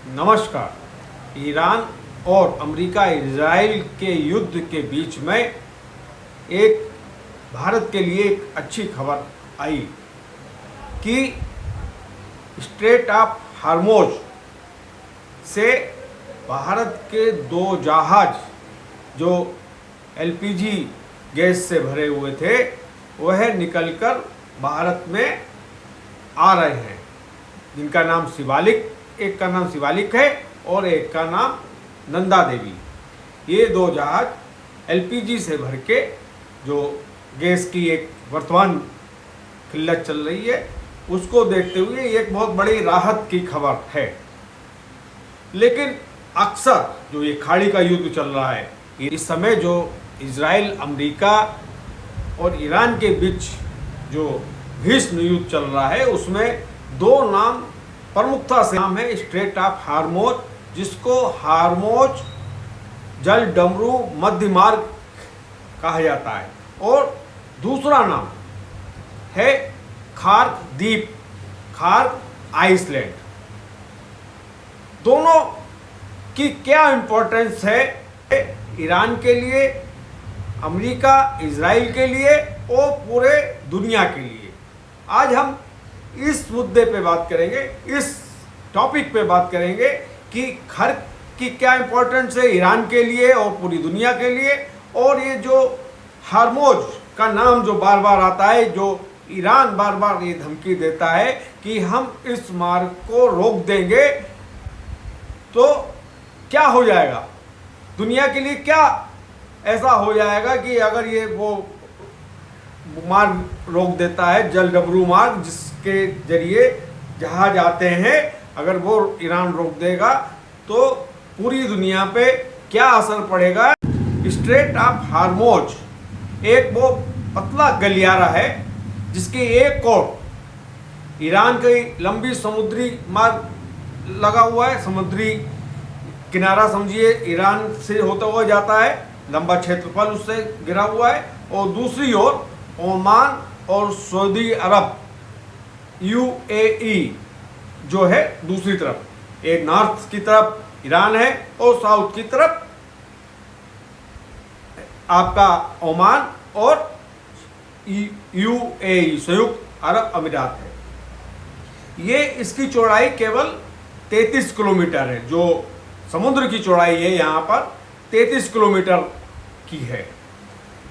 नमस्कार। ईरान और America Israel के युद्ध के बीच में एक भारत के लिए एक अच्छी खबर आई कि स्ट्रेट ऑफ हार्मोज से भारत के 2 जहाज जो एलपीजी गैस से भरे हुए थे वह निकलकर भारत में आ रहे हैं, जिनका नाम शिवालिक, एक का नाम शिवालिक है और एक का नाम नंदा देवी। ये 2 जहाज एलपीजी से भर के, जो गैस की एक वर्तमान किल्लत चल रही है उसको देखते हुए एक बहुत बड़ी राहत की खबर है। लेकिन अक्सर जो ये खाड़ी का युद्ध चल रहा है, इस समय जो इजराइल, अमेरिका और ईरान के बीच जो भीषण युद्ध चल रहा है उसमें 2 नाम प्रमुखता से नाम है स्ट्रेट ऑफ हार्मोज, जिसको हार्मोज जल डमरू मध्य मार्ग कहा जाता है, और दूसरा नाम है खार्क द्वीप, खार्क आइसलैंड। दोनों की क्या इंपॉर्टेंस है ईरान के लिए, अमेरिका इजराइल के लिए और पूरे दुनिया के लिए, आज हम इस मुद्दे पे बात करेंगे, इस टॉपिक पे बात करेंगे कि खार्क की क्या इंपॉर्टेंस है ईरान के लिए और पूरी दुनिया के लिए। और ये जो हार्मोज का नाम जो बार बार आता है, जो ईरान बार बार ये धमकी देता है कि हम इस मार्ग को रोक देंगे तो क्या हो जाएगा, दुनिया के लिए क्या ऐसा हो जाएगा कि अगर ये वो मार्ग रोक देता है, जल डमरू मार्ग जिसके जरिए जहाज आते हैं, अगर वो ईरान रोक देगा तो पूरी दुनिया पे क्या असर पड़ेगा। स्ट्रेट ऑफ हार्मोज एक वो पतला गलियारा है जिसके एक ओर ईरान की लंबी समुद्री मार्ग लगा हुआ है, समुद्री किनारा समझिए ईरान से होता हुआ जाता है, लंबा क्षेत्रफल उससे घिरा हुआ है, और दूसरी ओर ओमान और सऊदी अरब यूएई जो है दूसरी तरफ, एक नॉर्थ की तरफ ईरान है और साउथ की तरफ आपका ओमान और यूएई संयुक्त अरब अमीरात है। ये इसकी चौड़ाई केवल 33 किलोमीटर है, जो समुद्र की चौड़ाई है यहाँ पर 33 किलोमीटर की है,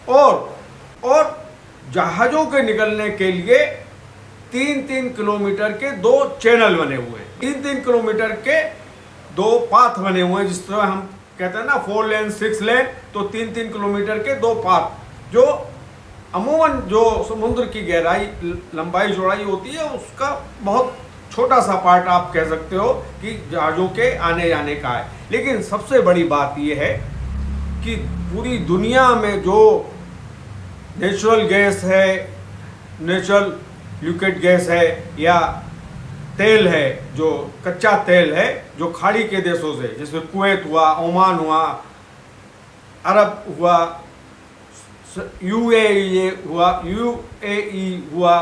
और जहाज़ों के निकलने के लिए 3-3 किलोमीटर के 2 चैनल बने हुए हैं, 3-3 किलोमीटर के 2 पाथ बने हुए हैं, जिस तरह हम कहते हैं ना 4 लेन 6 लेन, तो 3-3 किलोमीटर के 2 पाथ, जो अमूमन जो समुद्र की गहराई लंबाई चौड़ाई होती है उसका बहुत छोटा सा पार्ट आप कह सकते हो कि जहाज़ों के आने जाने का है। लेकिन सबसे बड़ी बात यह है कि पूरी दुनिया में जो नेचुरल गैस है, नेचुरल लिक्विड गैस है या तेल है, जो कच्चा तेल है, जो खाड़ी के देशों से, जैसे कुवैत हुआ, ओमान हुआ, अरब हुआ, यूएई हुआ,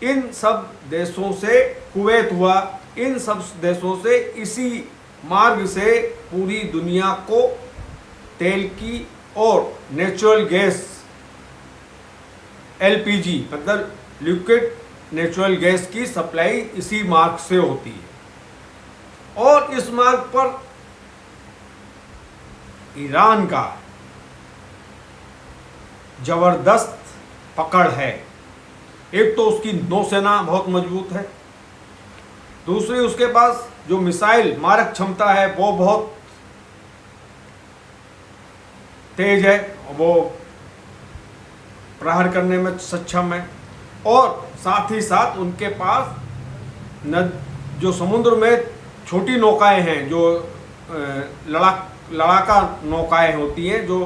इन सब देशों से, कुवैत हुआ, इन सब देशों से इसी मार्ग से पूरी दुनिया को तेल की और नेचुरल गैस एलपीजी मतलब लिक्विड नेचुरल गैस की सप्लाई इसी मार्ग से होती है। और इस मार्ग पर ईरान का जबरदस्त पकड़ है। एक तो उसकी नौसेना बहुत मजबूत है, दूसरी उसके पास जो मिसाइल मारक क्षमता है वो बहुत तेज है, वो प्रहार करने में सक्षम है, और साथ ही साथ उनके पास जो समुद्र में छोटी नौकाएं हैं, जो लड़ाका नौकाएं होती हैं जो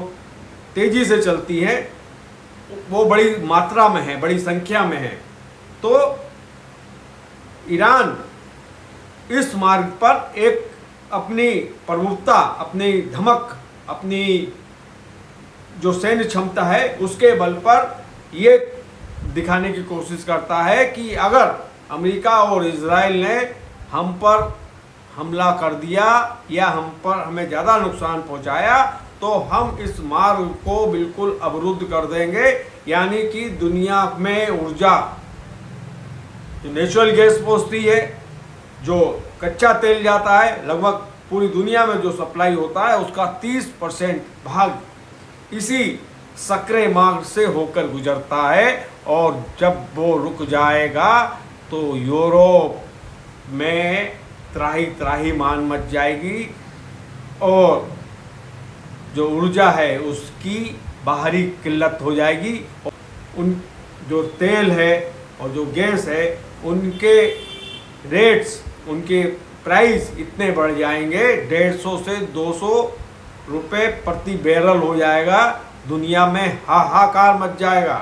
तेजी से चलती हैं, वो बड़ी मात्रा में है, बड़ी संख्या में है। तो ईरान इस मार्ग पर एक अपनी प्रमुखता, अपनी धमक, अपनी जो सैन्य क्षमता है उसके बल पर ये दिखाने की कोशिश करता है कि अगर अमेरिका और इजराइल ने हम पर हमला कर दिया या हमें ज़्यादा नुकसान पहुंचाया तो हम इस मार्ग को बिल्कुल अवरुद्ध कर देंगे। यानी कि दुनिया में ऊर्जा जो नेचुरल गैस पहुंचती है, जो कच्चा तेल जाता है, लगभग पूरी दुनिया में जो सप्लाई होता है उसका 30% भाग इसी सक्रिय मार्ग से होकर गुजरता है। और जब वो रुक जाएगा तो यूरोप में त्राही त्राही मान मच जाएगी और जो ऊर्जा है उसकी बाहरी किल्लत हो जाएगी। उन जो तेल है और जो गैस है उनके रेट्स, उनके प्राइस इतने बढ़ जाएंगे, 150 से 200 रुपये प्रति बैरल हो जाएगा। दुनिया में हाहाकार मच जाएगा,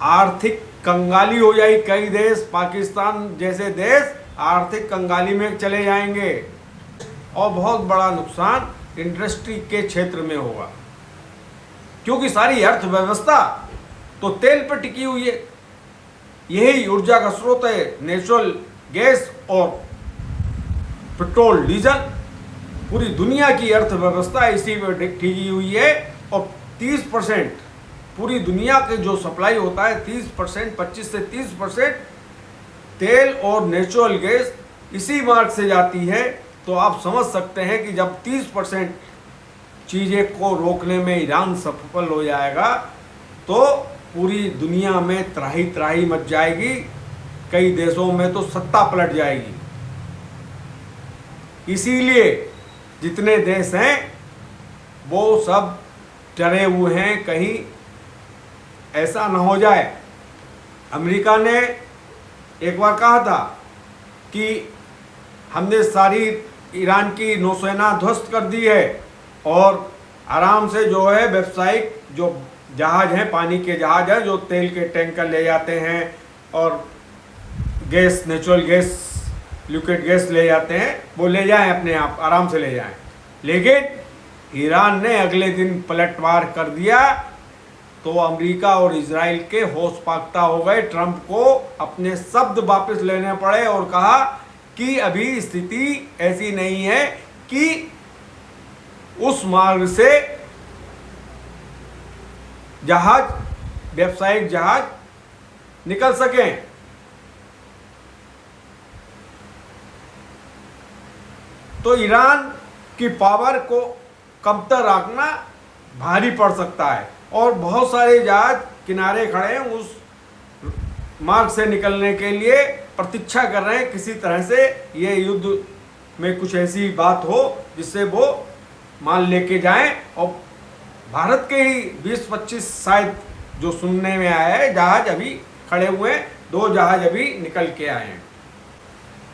आर्थिक कंगाली हो जाएगी। कई देश, पाकिस्तान जैसे देश आर्थिक कंगाली में चले जाएंगे और बहुत बड़ा नुकसान इंडस्ट्री के क्षेत्र में होगा, क्योंकि सारी अर्थव्यवस्था तो तेल पर टिकी हुई है। यही ऊर्जा का स्रोत है, नेचुरल गैस और पेट्रोल डीजल। पूरी दुनिया की अर्थव्यवस्था इसी पर टिकी हुई है और 30% पूरी दुनिया के जो सप्लाई होता है 30%, 25 से 30% तेल और नेचुरल गैस इसी मार्ग से जाती है। तो आप समझ सकते हैं कि जब 30% चीज़ें को रोकने में ईरान सफल हो जाएगा तो पूरी दुनिया में त्राही त्राही मच जाएगी। कई देशों में तो सत्ता पलट जाएगी। इसीलिए जितने देश हैं वो सब डरे हुए हैं कहीं ऐसा ना हो जाए। अमेरिका ने एक बार कहा था कि हमने सारी ईरान की नौसेना ध्वस्त कर दी है और आराम से जो है व्यावसायिक जो जहाज हैं, पानी के जहाज हैं, जो तेल के टैंकर ले जाते हैं और gas, natural gas, liquid gas ले जाते हैं, वो ले जाएं, अपने आप आराम से ले जाएं। लेकिन ईरान ने अगले दिन पलटवार कर दिया तो अमेरिका और इजराइल के होश पाक्ता हो गए। ट्रंप को अपने शब्द वापस लेने पड़े और कहा कि अभी स्थिति ऐसी नहीं है कि उस मार्ग से जहाज, व्यावसायिक जहाज निकल सकें। तो ईरान की पावर को कमतर रखना भारी पड़ सकता है और बहुत सारे जहाज किनारे खड़े हैं, उस मार्ग से निकलने के लिए प्रतीक्षा कर रहे हैं। किसी तरह से ये युद्ध में कुछ ऐसी बात हो जिससे वो माल लेके जाएं। और भारत के ही 20-25 शायद जो सुनने में आया है जहाज अभी खड़े हुए हैं, 2 जहाज अभी निकल के आए हैं।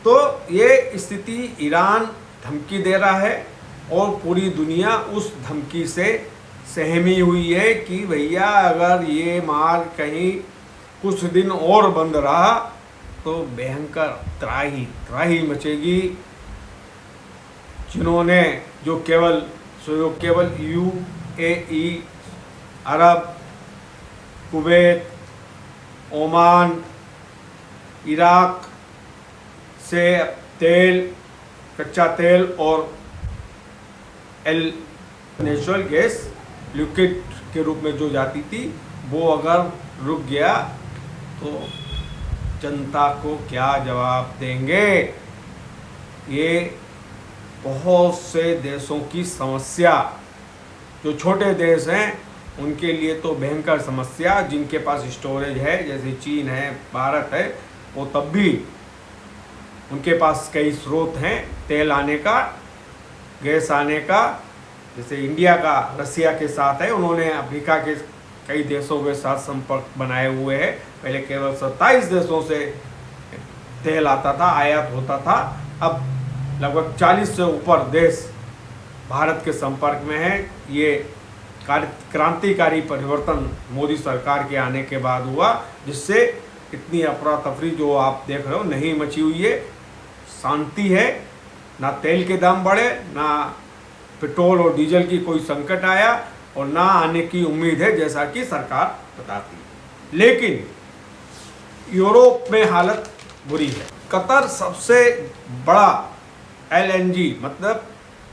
तो ये स्थिति ईरान धमकी दे रहा है और पूरी दुनिया उस धमकी से सहमी हुई है कि भैया अगर ये मार्ग कहीं कुछ दिन और बंद रहा तो भयंकर त्राही त्राही मचेगी। जिन्होंने जो केवल UAE, अरब, कुवैत, ओमान, इराक से तेल, कच्चा तेल और नेचुरल गैस लिक्विड के रूप में जो जाती थी, वो अगर रुक गया तो जनता को क्या जवाब देंगे। ये बहुत से देशों की समस्या, जो छोटे देश हैं उनके लिए तो भयंकर समस्या। जिनके पास स्टोरेज है, जैसे चीन है, भारत है, वो तब भी उनके पास कई स्रोत हैं तेल आने का, गैस आने का। जैसे इंडिया का रसिया के साथ है, उन्होंने अफ्रीका के कई देशों के साथ संपर्क बनाए हुए हैं। पहले केवल 27 देशों से तेल आता था, आयात होता था। अब लगभग 40 से ऊपर देश भारत के संपर्क में हैं। ये क्रांतिकारी परिवर्तन मोदी सरकार के आने के बाद हुआ, जिससे इतनी अफरा तफरी जो आप देख रहे हो नहीं मची हुई है। शांति है, ना तेल के दाम बढ़े, ना पेट्रोल और डीजल की कोई संकट आया और ना आने की उम्मीद है, जैसा कि सरकार बताती है। लेकिन यूरोप में हालत बुरी है। कतर सबसे बड़ा LNG मतलब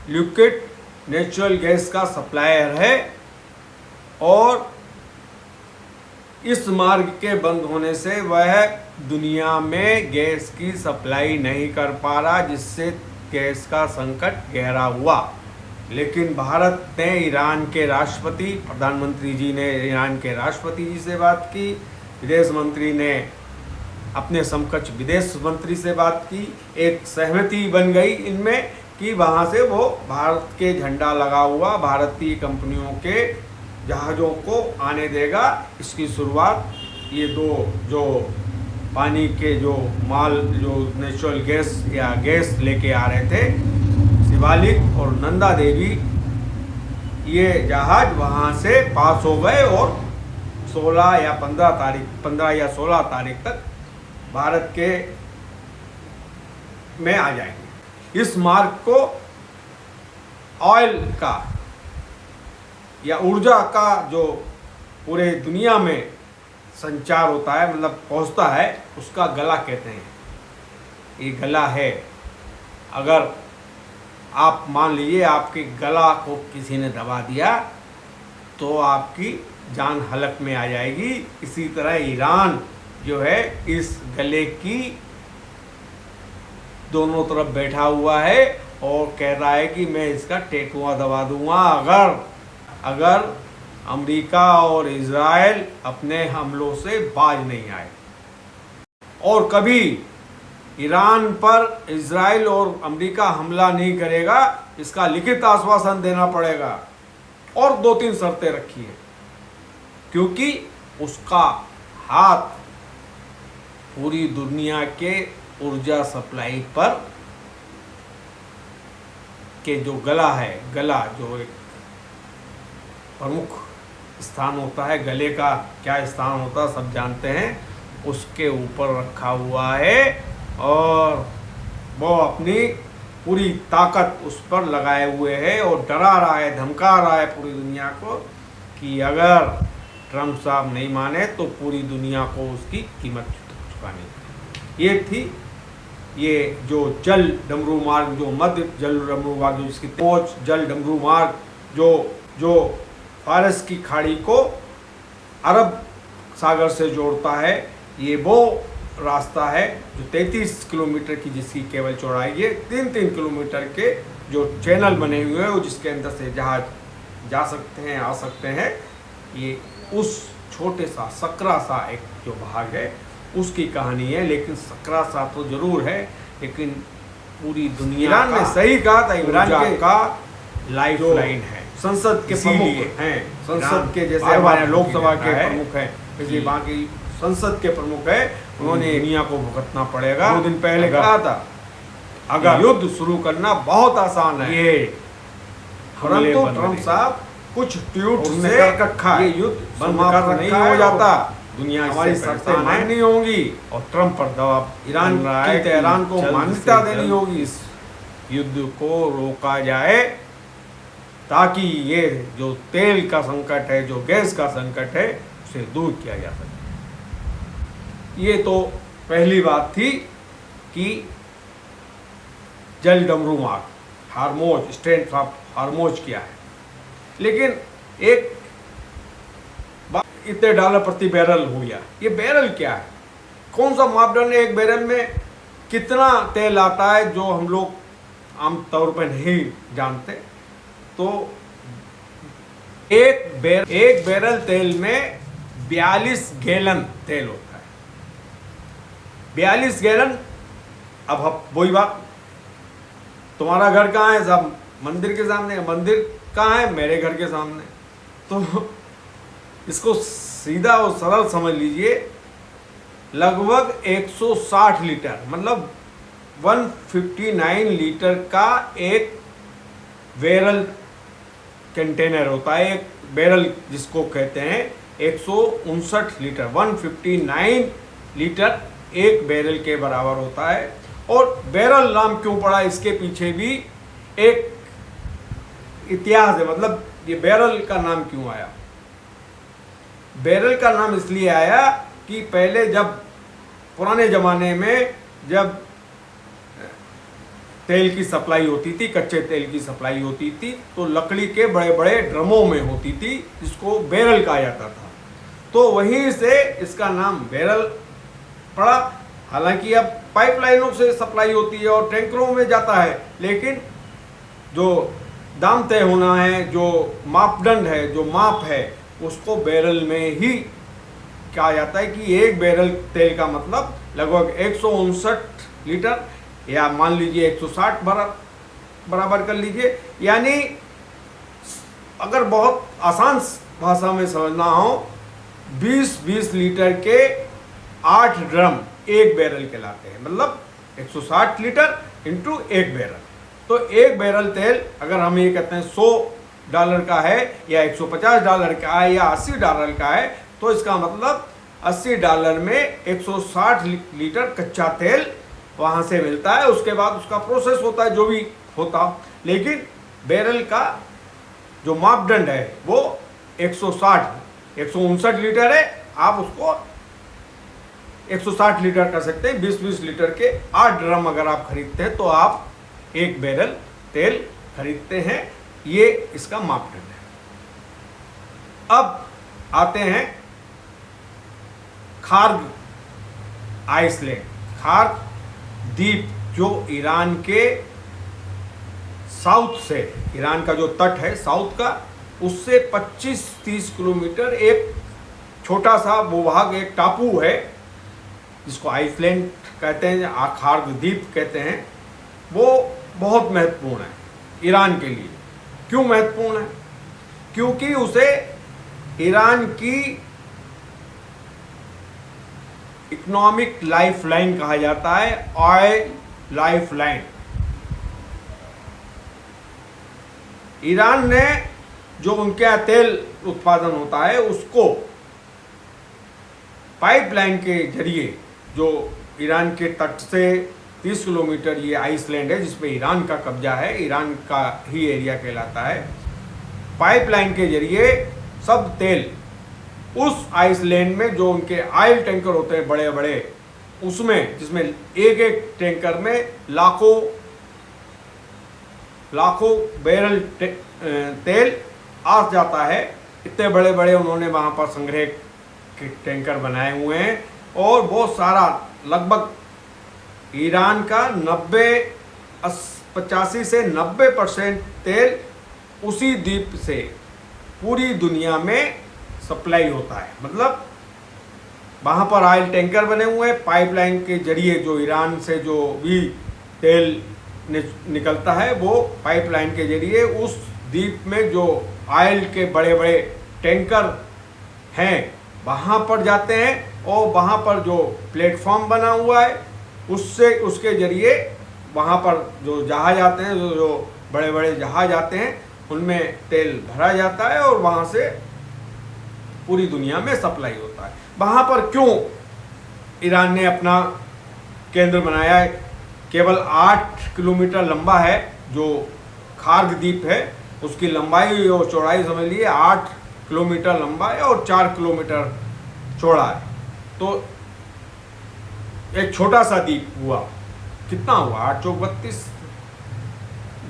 लिक्विड नेचुरल गैस का सप्लायर है और इस मार्ग के बंद होने से वह दुनिया में गैस की सप्लाई नहीं कर पा रहा, जिससे गैस का संकट गहरा हुआ। लेकिन भारत ने ईरान के राष्ट्रपति, प्रधानमंत्री जी ने ईरान के राष्ट्रपति जी से बात की, विदेश मंत्री ने अपने समकक्ष विदेश मंत्री से बात की, एक सहमति बन गई इनमें कि वहाँ से वो भारत के झंडा लगा हुआ भारतीय कंपनियों के जहाज़ों को आने देगा। इसकी शुरुआत ये दो जो पानी के जो माल जो नेचुरल गैस या गैस लेके आ रहे थे, शिवालिक और नंदा देवी, ये जहाज वहाँ से पास हो गए और 16 या 16 तारीख तक भारत के में आ जाएंगे। इस मार्ग को ऑयल का या ऊर्जा का जो पूरे दुनिया में संचार होता है, मतलब पहुंचता है, उसका गला कहते हैं। ये गला है। अगर आप मान लीजिए आपके गला को किसी ने दबा दिया तो आपकी जान हलक में आ जाएगी। इसी तरह ईरान जो है इस गले की दोनों तरफ बैठा हुआ है और कह रहा है कि मैं इसका टेकुआ दबा दूंगा अगर अमेरिका और इजराइल अपने हमलों से बाज नहीं आए। और कभी ईरान पर इजराइल और अमेरिका हमला नहीं करेगा, इसका लिखित आश्वासन देना पड़ेगा। और 2-3 शर्तें रखी है, क्योंकि उसका हाथ पूरी दुनिया के ऊर्जा सप्लाई पर के जो गला है, गला जो एक प्रमुख स्थान होता है, गले का क्या स्थान होता है सब जानते हैं, उसके ऊपर रखा हुआ है और वो अपनी पूरी ताकत उस पर लगाए हुए है और डरा रहा है, धमका रहा है पूरी दुनिया को कि अगर ट्रंप साहब नहीं माने तो पूरी दुनिया को उसकी कीमत चुकानी। ये थी ये जो जल डमरू मार्ग, जो मध्य जल डमरू मार्ग, जो इसकी पहुंच जल डमरू मार्ग जो फारस की खाड़ी को अरब सागर से जोड़ता है, ये वो रास्ता है जो 33 किलोमीटर की जिसकी केवल चौड़ाई है। 3-3 किलोमीटर के जो चैनल बने हुए हैं जिसके अंदर से जहाज जा सकते हैं, आ सकते हैं। ये उस छोटे सा सकरा सा एक जो भाग है उसकी कहानी है। लेकिन सकरा सा तो जरूर है, लेकिन पूरी दुनिया ईरान ने सही कहा था, ईरान का लाइफ लाइन है। संसद के प्रमुख हैं, संसद के जैसे हमारे लोकसभा के प्रमुख हैं, जैसे बाकी संसद के प्रमुख है, उन्होंने दुनिया को भुगतना पड़ेगा। 2 दिन पहले कहा था अगर युद्ध शुरू करना बहुत आसान है, ये परंतु ट्रंप साहब कुछ ट्वीट से रखा है, ये युद्ध बंद कर नहीं हो जाता, दुनिया हमारी शर्तें माननी होंगी और ट्रंप पर दबाव ईरान की तेहरान को मान्यता देनी होगी, इस युद्ध को रोका जाए ताकि ये जो तेल का संकट है, जो गैस का संकट है, उसे दूर किया जा सके। ये तो पहली बात थी कि जल डमरू मार्ग, हार्मोज, स्ट्रेट ऑफ हार्मोज क्या है। लेकिन एक इतने डॉलर प्रति बैरल हो गया, ये बैरल क्या है, कौन सा मापदंड है, एक बैरल में कितना तेल आता है जो हम लोग आमतौर पर नहीं जानते। तो एक बैरल तेल में 42 गैलन तेल होता है, 42 गैलन। अब वही बात, तुम्हारा घर कहाँ है, सब मंदिर के सामने, मंदिर कहाँ है, मेरे घर के सामने। तो इसको सीधा और सरल समझ लीजिए, लगभग 160 लीटर मतलब 159 लीटर का एक बैरल कंटेनर होता है। एक बैरल जिसको कहते हैं 159 लीटर, 159 लीटर एक बैरल के बराबर होता है। और बैरल नाम क्यों पड़ा, इसके पीछे भी एक इतिहास है। मतलब ये बैरल का नाम क्यों आया, बैरल का नाम इसलिए आया कि पहले जब पुराने ज़माने में जब तेल की सप्लाई होती थी, कच्चे तेल की सप्लाई होती थी, तो लकड़ी के बड़े बड़े ड्रमों में होती थी, जिसको बैरल कहा जाता था। तो वहीं से इसका नाम बैरल पड़ा। हालांकि अब पाइपलाइनों से सप्लाई होती है और टैंकरों में जाता है, लेकिन जो दाम तय होना है, जो मापदंड है, जो माप है, उसको बैरल में ही कहा जाता है कि एक बैरल तेल का मतलब लगभग 159 लीटर, या मान लीजिए 160 बराबर कर लीजिए। यानी अगर बहुत आसान भाषा में समझना हो, 20-20 लीटर के 8 ड्रम एक बैरल कहलाते हैं, मतलब 160 लीटर इंटू एक बैरल। तो एक बैरल तेल अगर हम ये कहते हैं $100 का है, या $150 का है, या $80 का है, तो इसका मतलब $80 में 160 लीटर कच्चा तेल वहाँ से मिलता है। उसके बाद उसका प्रोसेस होता है, जो भी होता। लेकिन बैरल का जो मापदंड है वो 159 लीटर है। आप उसको 160 लीटर कर सकते हैं। 20-20 लीटर के 8 ड्रम अगर आप खरीदते हैं तो आप एक बैरल तेल खरीदते हैं। ये इसका मापदंड है। अब आते हैं खार्ग आइसलैंड, खार्ग द्वीप, जो ईरान के साउथ से, ईरान का जो तट है साउथ का, उससे 25-30 किलोमीटर एक छोटा सा भूभाग, एक टापू है जिसको आइसलैंड कहते हैं, खार्ग द्वीप कहते हैं। वो बहुत महत्वपूर्ण है ईरान के लिए। क्यों महत्वपूर्ण है? क्योंकि उसे ईरान की इकोनॉमिक लाइफलाइन कहा जाता है, ऑयल लाइफलाइन। ईरान ने जो उनके यहाँ तेल उत्पादन होता है उसको पाइपलाइन के जरिए, जो ईरान के तट से 30 किलोमीटर ये आइसलैंड है जिसपे ईरान का कब्जा है, ईरान का ही एरिया कहलाता है, पाइपलाइन के जरिए सब तेल उस आइसलैंड में, जो उनके ऑयल टैंकर होते हैं बड़े बड़े, उसमें, जिसमें एक एक टैंकर में लाखों बैरल तेल आ जाता है। इतने बड़े बड़े उन्होंने वहाँ पर संग्रह के टैंकर बनाए हुए हैं। और बहुत सारा, लगभग ईरान का 85 से 90% तेल उसी द्वीप से पूरी दुनिया में सप्लाई होता है। मतलब वहाँ पर ऑयल टैंकर बने हुए हैं, पाइपलाइन के जरिए जो ईरान से जो भी तेल निकलता है वो पाइपलाइन के जरिए उस द्वीप में जो ऑयल के बड़े बड़े टैंकर हैं वहाँ पर जाते हैं। और वहाँ पर जो प्लेटफॉर्म बना हुआ है उसके जरिए वहाँ पर जो जहाज आते हैं, जो बड़े बड़े जहाज आते हैं, उनमें तेल भरा जाता है और वहाँ से पूरी दुनिया में सप्लाई होता है। वहाँ पर क्यों ईरान ने अपना केंद्र बनाया है? केवल 8 किलोमीटर लंबा है जो खार्ग द्वीप है, उसकी लंबाई और चौड़ाई समझ लीजिए 8 किलोमीटर लंबा है और 4 किलोमीटर चौड़ा है। तो एक छोटा सा द्वीप हुआ, कितना हुआ, 8 चौक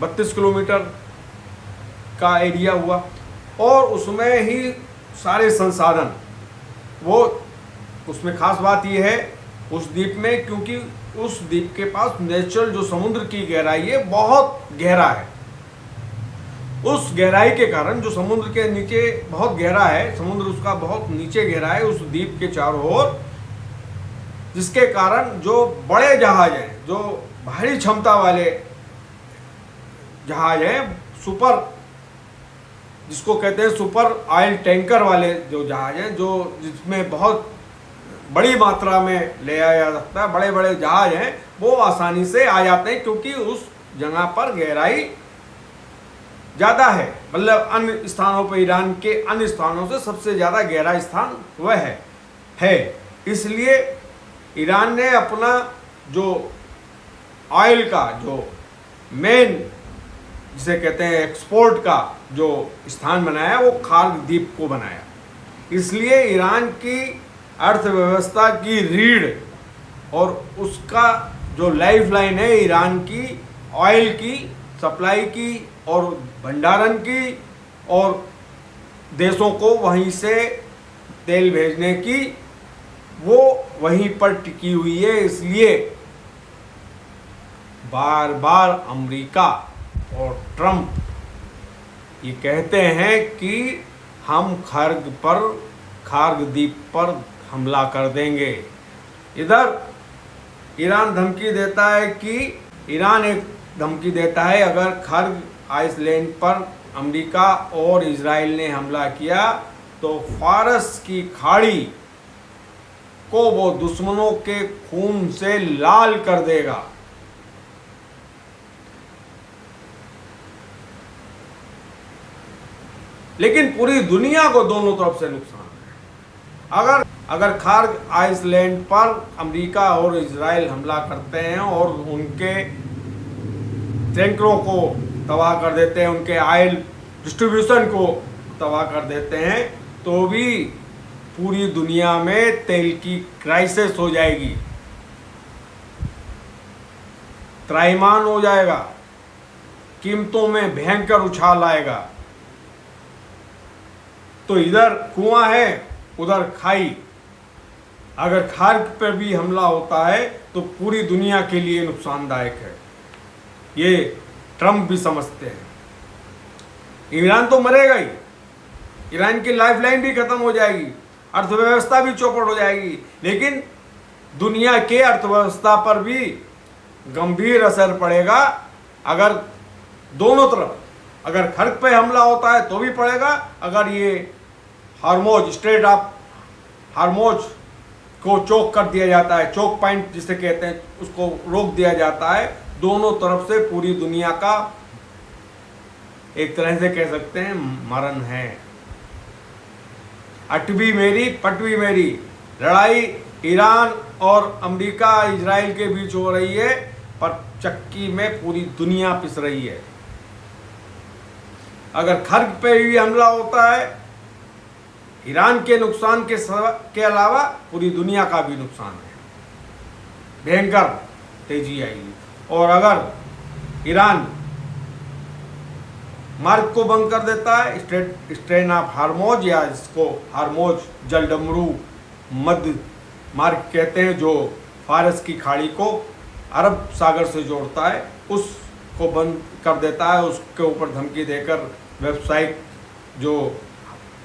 32 किलोमीटर का एरिया हुआ। और उसमें ही सारे संसाधन, वो उसमें खास बात यह है उस द्वीप में, क्योंकि उस द्वीप के पास नेचुरल जो समुद्र की गहराई है बहुत गहरा है। उस गहराई के कारण, जो समुद्र के नीचे बहुत गहरा है, समुद्र उसका बहुत नीचे गहरा है उस द्वीप के चारों ओर, जिसके कारण जो बड़े जहाज हैं, जो भारी क्षमता वाले जहाज हैं, सुपर, जिसको कहते हैं सुपर ऑयल टैंकर वाले जो जहाज हैं, जो जिसमें बहुत बड़ी मात्रा में ले आया जा सकता है, बड़े बड़े जहाज हैं, वो आसानी से आ जाते हैं क्योंकि उस जगह पर गहराई ज़्यादा है। मतलब अन्य स्थानों पर, ईरान के अन्य स्थानों से सबसे ज़्यादा गहरा स्थान वह है। इसलिए ईरान ने अपना जो ऑयल का जो मेन, जिसे कहते हैं एक्सपोर्ट का जो स्थान बनाया, वो खार्ग द्वीप को बनाया। इसलिए ईरान की अर्थव्यवस्था की रीढ़ और उसका जो लाइफलाइन है ईरान की ऑयल की सप्लाई की और भंडारण की और देशों को वहीं से तेल भेजने की, वो वहीं पर टिकी हुई है। इसलिए बार बार अमेरिका और ट्रंप ये कहते हैं कि हम खार्गद्वीप पर हमला कर देंगे। इधर ईरान धमकी देता है कि ईरान एक धमकी देता है अगर खार्ग आइसलैंड पर अमेरिका और इजराइल ने हमला किया तो फारस की खाड़ी को वो दुश्मनों के खून से लाल कर देगा। लेकिन पूरी दुनिया को दोनों तरफ से नुकसान है। अगर खार्ग आइसलैंड पर अमेरिका और इजराइल हमला करते हैं और उनके टैंकरों को तबाह कर देते हैं, उनके ऑयल डिस्ट्रीब्यूशन को तबाह कर देते हैं, तो भी पूरी दुनिया में तेल की क्राइसिस हो जाएगी, त्राहिमाम हो जाएगा, कीमतों में भयंकर उछाल आएगा। तो इधर कुआं है उधर खाई। अगर खार्ग पर भी हमला होता है तो पूरी दुनिया के लिए नुकसानदायक है, ये ट्रंप भी समझते हैं। ईरान तो मरेगा ही, ईरान की लाइफलाइन भी खत्म हो जाएगी, अर्थव्यवस्था भी चौपट हो जाएगी, लेकिन दुनिया के अर्थव्यवस्था पर भी गंभीर असर पड़ेगा। अगर दोनों तरफ, अगर खार्ग पे हमला होता है तो भी पड़ेगा, अगर ये हार्मोज, स्ट्रेट ऑफ हार्मोज को चोक कर दिया जाता है, चोक पॉइंट जिसे कहते हैं, उसको रोक दिया जाता है, दोनों तरफ से पूरी दुनिया का एक तरह से कह सकते हैं मरण है। अटवी मेरी पटवी मेरी लड़ाई ईरान और अमेरिका इजराइल के बीच हो रही है, पर चक्की में पूरी दुनिया पिस रही है। अगर खार्ग पे भी हमला होता है, ईरान के नुकसान के अलावा पूरी दुनिया का भी नुकसान है, भयंकर तेजी आएगी। और अगर ईरान मार्ग को बंद कर देता है, स्ट्रेट ऑफ हार्मोज, या इसको हार्मोज जलडमरू मध्य मार्ग कहते हैं, जो फारस की खाड़ी को अरब सागर से जोड़ता है, उसको बंद कर देता है, उसके ऊपर धमकी देकर व्यावसायिक जो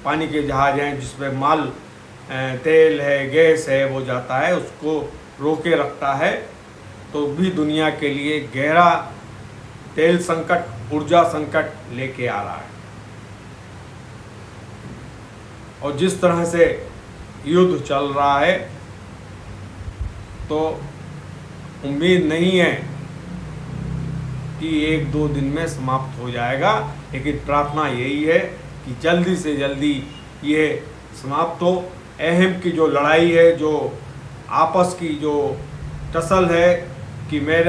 पानी के जहाज हैं जिसमें माल तेल है, गैस है, वो जाता है, उसको रोके रखता है, तो भी दुनिया के लिए गहरा तेल संकट, ऊर्जा संकट लेके आ रहा है। और जिस तरह से युद्ध चल रहा है तो उम्मीद नहीं है कि 1-2 दिन में समाप्त हो जाएगा, लेकिन प्रार्थना यही है कि जल्दी से जल्दी ये समाप्त हो। अहम की जो लड़ाई है, जो आपस की जो टसल है कि मैं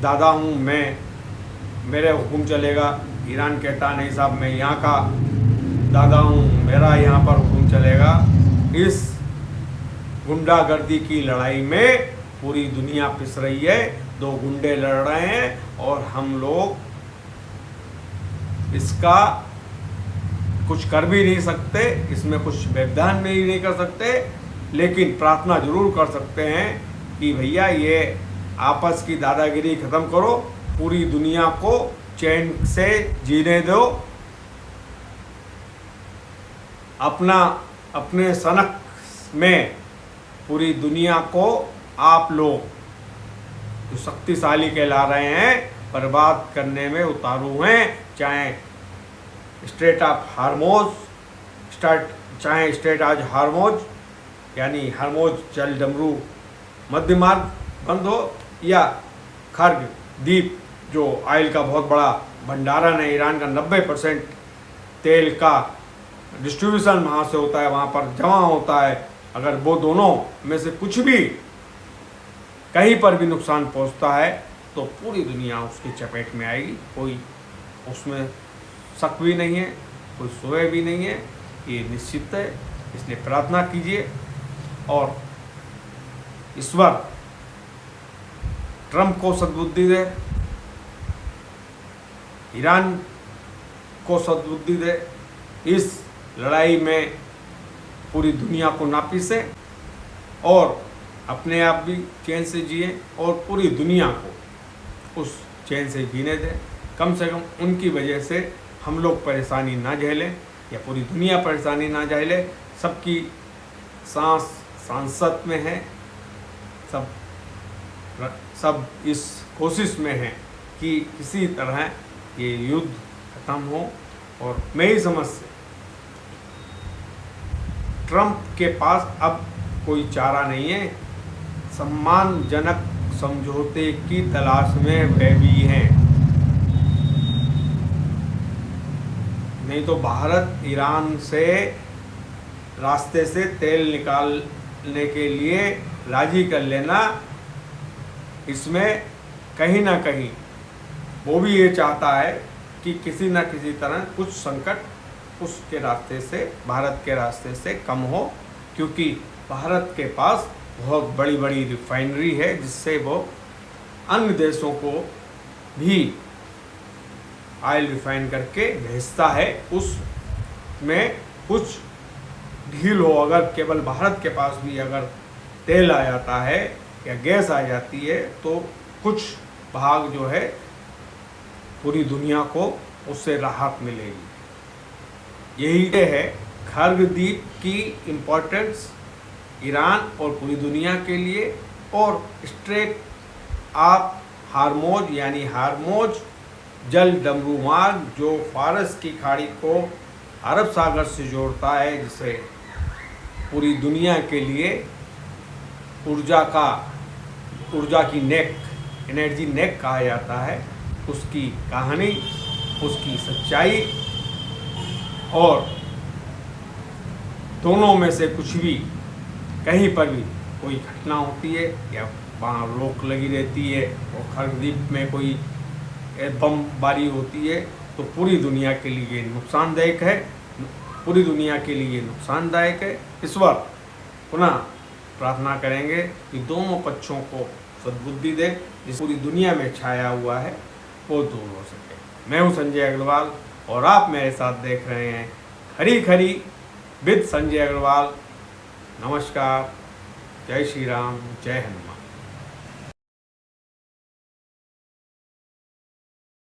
दादा हूँ, मेरे हुक्म चलेगा, ईरान कहता नहीं साहब मैं यहाँ का दादा हूँ, मेरा यहाँ पर हुक्म चलेगा। इस गुंडागर्दी की लड़ाई में पूरी दुनिया पिस रही है, 2 गुंडे लड़ रहे हैं और हम लोग इसका कुछ कर भी नहीं सकते, इसमें कुछ व्यवधान भी नहीं कर सकते, लेकिन प्रार्थना जरूर कर सकते हैं कि भैया ये आपस की दादागिरी खत्म करो, पूरी दुनिया को चैन से जीने दो, अपने सनक में पूरी दुनिया को आप लोग जो शक्तिशाली कहला रहे हैं बर्बाद करने में उतारू हैं। चाहे स्ट्रेट ऑफ हार्मोज चाहे स्ट्रेट ऑफ हार्मोज यानी हार्मोज जल डमरू मध्य मार्ग बंद हो, या खार्ग द्वीप जो ऑयल का बहुत बड़ा भंडारण है, ईरान का 90% तेल का डिस्ट्रीब्यूशन वहाँ से होता है, वहाँ पर जमा होता है, अगर वो दोनों में से कुछ भी कहीं पर भी नुकसान पहुँचता है तो पूरी दुनिया उसकी चपेट में आएगी। कोई उसमें शक भी नहीं है, कोई सोए भी नहीं है, ये निश्चित है। इसलिए प्रार्थना कीजिए और ईश्वर ट्रंप को सद्बुद्धि दे, ईरान को सद्बुद्धि दे, इस लड़ाई में पूरी दुनिया को ना पीसे और अपने आप भी चैन से जिए और पूरी दुनिया को उस चैन से जीने दें। कम से कम उनकी वजह से हम लोग परेशानी ना झेलें या पूरी दुनिया परेशानी ना झेले। सबकी सांस सांसत में है, सब इस कोशिश में है कि किसी तरह ये युद्ध खत्म हो। और मेरी समझ से ट्रंप के पास अब कोई चारा नहीं है, सम्मानजनक समझौते की तलाश में वे भी हैं। नहीं तो भारत ईरान से रास्ते से तेल निकालने के लिए राजी कर लेना, इसमें कहीं ना कहीं वो भी ये चाहता है कि किसी न किसी तरह कुछ संकट उसके रास्ते से, भारत के रास्ते से कम हो, क्योंकि भारत के पास बहुत बड़ी बड़ी रिफाइनरी है जिससे वो अन्य देशों को भी ऑयल रिफाइन करके भेजता है। उसमें कुछ ढील हो, अगर केवल भारत के पास भी अगर तेल आ जाता है या गैस आ जाती है तो कुछ भाग जो है पूरी दुनिया को उससे राहत मिलेगी। यही है खर्गदीप की इम्पोर्टेंस ईरान और पूरी दुनिया के लिए। और स्ट्रेट ऑफ हार्मोज यानी हार्मोज जल डमरू मार्ग जो फारस की खाड़ी को अरब सागर से जोड़ता है, जिसे पूरी दुनिया के लिए ऊर्जा की नेक, एनर्जी नेक कहा जाता है, उसकी कहानी, उसकी सच्चाई और दोनों में से कुछ भी कहीं पर भी कोई घटना होती है या वहाँ रोक लगी रहती है और खर्गदीप में कोई बमबारी होती है तो पूरी दुनिया के लिए नुकसानदायक है, पूरी दुनिया के लिए नुकसानदायक है। इस वक्त पुनः प्रार्थना करेंगे कि दोनों पक्षों को सद्बुद्धि दे, जिस पूरी दुनिया में छाया हुआ है वो दूर हो सके। मैं हूँ संजय अग्रवाल और आप मेरे साथ देख रहे हैं हरी खरी विद संजय अग्रवाल। नमस्कार, जय श्री राम, जय हनुमान।